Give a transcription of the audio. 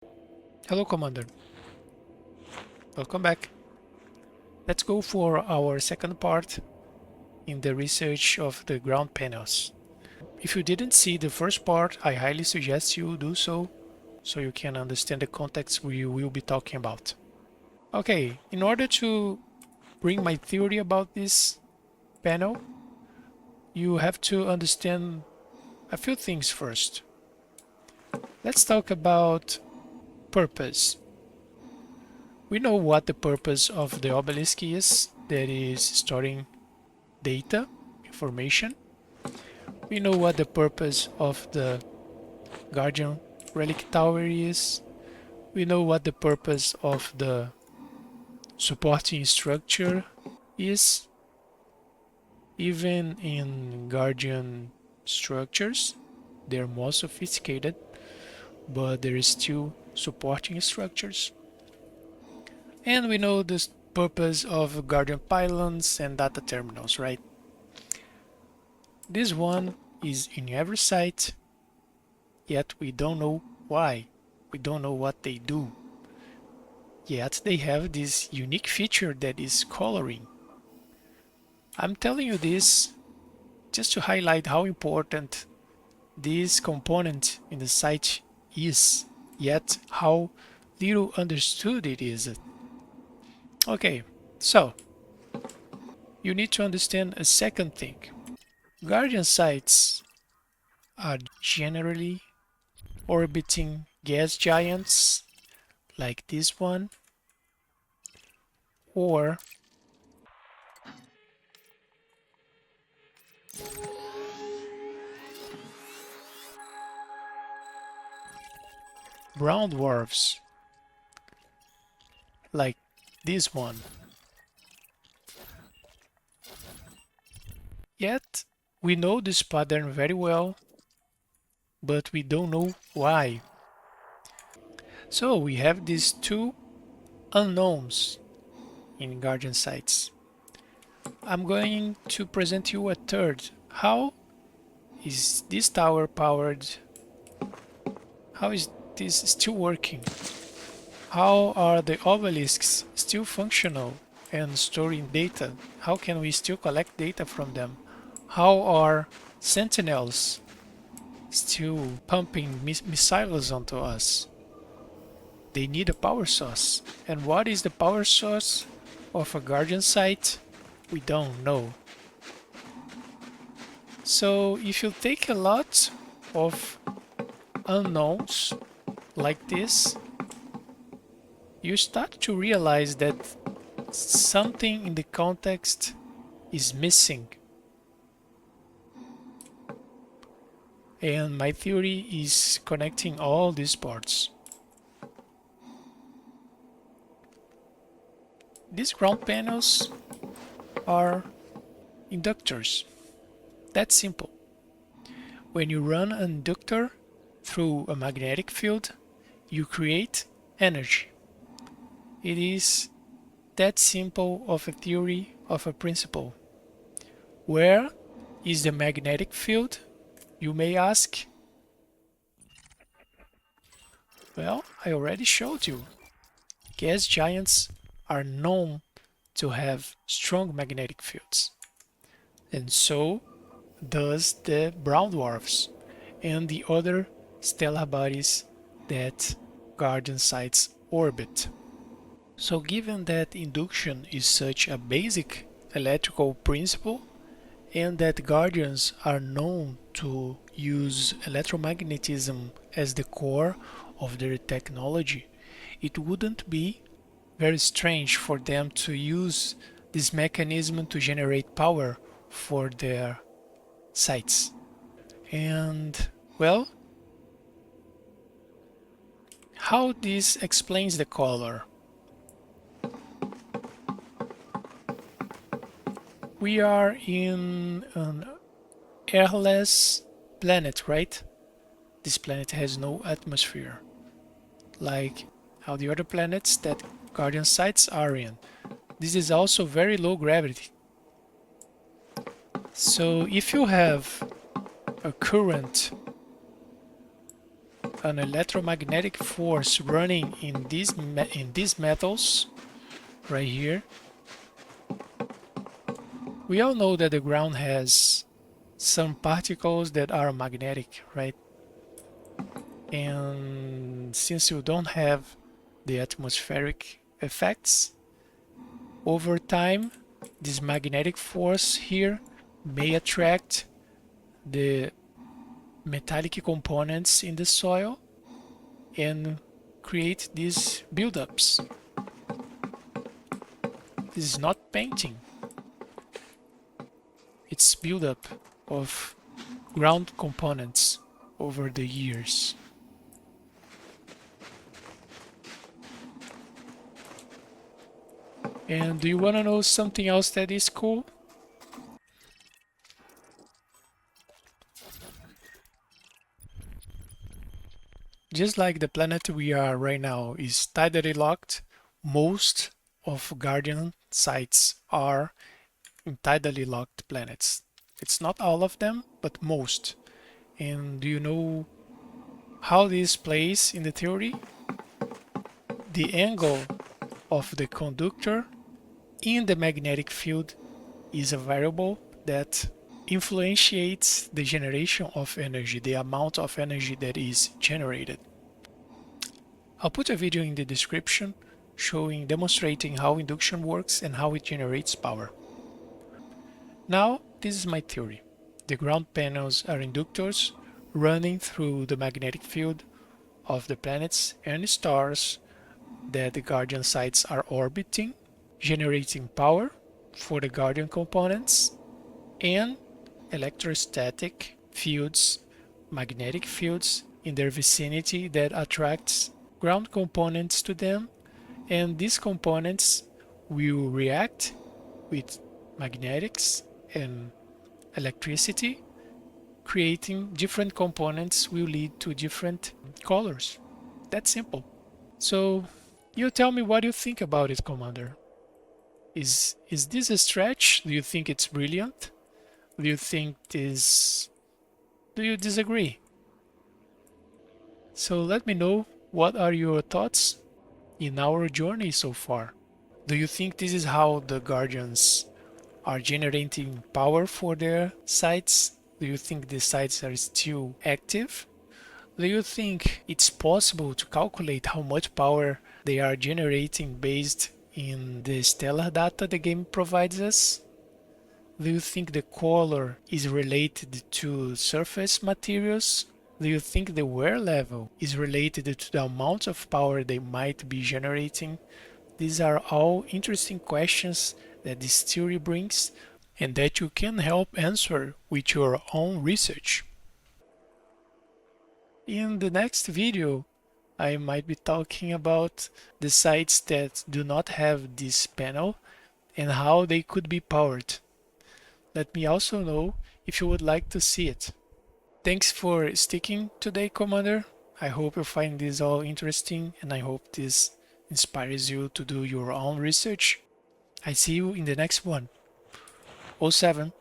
Hello, Commander. Welcome back. Let's go for our second part in the research of the ground panels. If you didn't see the first part, I highly suggest you do so you can understand the context we will be talking about. Okay, in order to bring my theory about this panel, you have to understand a few things first. Let's talk about purpose. We know what the purpose of the obelisk is, that is storing data, information. We know what the purpose of the Guardian Relic Tower is. We know what the purpose of the supporting structure is. Even in Guardian structures, they're more sophisticated, but there is still supporting structures. And we know the purpose of Guardian pylons and data terminals, right? This one is in every site, yet we don't know why. We don't know what they do. Yet they have this unique feature that is coloring. I'm telling you this just to highlight how important this component in the site is, yet how little understood it is. Okay, so you need to understand a second thing. Guardian sites are generally orbiting gas giants like this one, or brown dwarfs like this one. Yet we know this pattern very well, but we don't know why. So we have these two unknowns in Guardian sites. I'm going to present you a third. How is this tower powered? How is this still working? How are the obelisks still functional and storing data? How can we still collect data from them? How are sentinels still pumping missiles onto us? They need a power source. And what is the power source of a Guardian site? We don't know. So if you take a lot of unknowns like this, you start to realize that something in the context is missing. And my theory is connecting all these parts. These ground panels are inductors. That's simple. When you run an inductor through a magnetic field, you create energy. It is that simple of a theory of a principle. Where is the magnetic field, you may ask? Well, I already showed you. Gas giants are known to have strong magnetic fields. And so does the brown dwarfs and the other stellar bodies that Guardian sites orbit. So given that induction is such a basic electrical principle, and that Guardians are known to use electromagnetism as the core of their technology, it wouldn't be very strange for them to use this mechanism to generate power for their sites. And, well, how this explains the color? We are in an airless planet, right? This planet has no atmosphere, like how the other planets that Guardian sites are in. This is also very low gravity. So if you have a current an electromagnetic force running in these metals right here. We all know that the ground has some particles that are magnetic, right? And since you don't have the atmospheric effects, over time this magnetic force here may attract the metallic components in the soil and create these buildups. This is not painting, it's buildup of ground components over the years. And do you want to know something else that is cool? Just like the planet we are right now is tidally locked, most of Guardian sites are in tidally locked planets. It's not all of them, but most. And do you know how this plays in the theory? The angle of the conductor in the magnetic field is a variable that influentiates the generation of energy, the amount of energy that is generated. I'll put a video in the description demonstrating how induction works and how it generates power. Now, this is my theory. The ground panels are inductors running through the magnetic field of the planets and stars that the Guardian sites are orbiting, generating power for the Guardian components and electrostatic fields, magnetic fields in their vicinity that attracts ground components to them, and these components will react with magnetics and electricity, creating different components will lead to different colors. That's simple. So you tell me what you think about it, Commander. Is this a stretch? Do you think it's brilliant? Do you disagree? So let me know what are your thoughts in our journey so far. Do you think this is how the Guardians are generating power for their sites? Do you think the sites are still active? Do you think it's possible to calculate how much power they are generating based in the stellar data the game provides us? Do you think the color is related to surface materials? Do you think the wear level is related to the amount of power they might be generating? These are all interesting questions that this theory brings and that you can help answer with your own research. In the next video, I might be talking about the sites that do not have this panel and how they could be powered. Let me also know if you would like to see it. Thanks for sticking today, Commander. I hope you find this all interesting and I hope this inspires you to do your own research. I see you in the next one. 07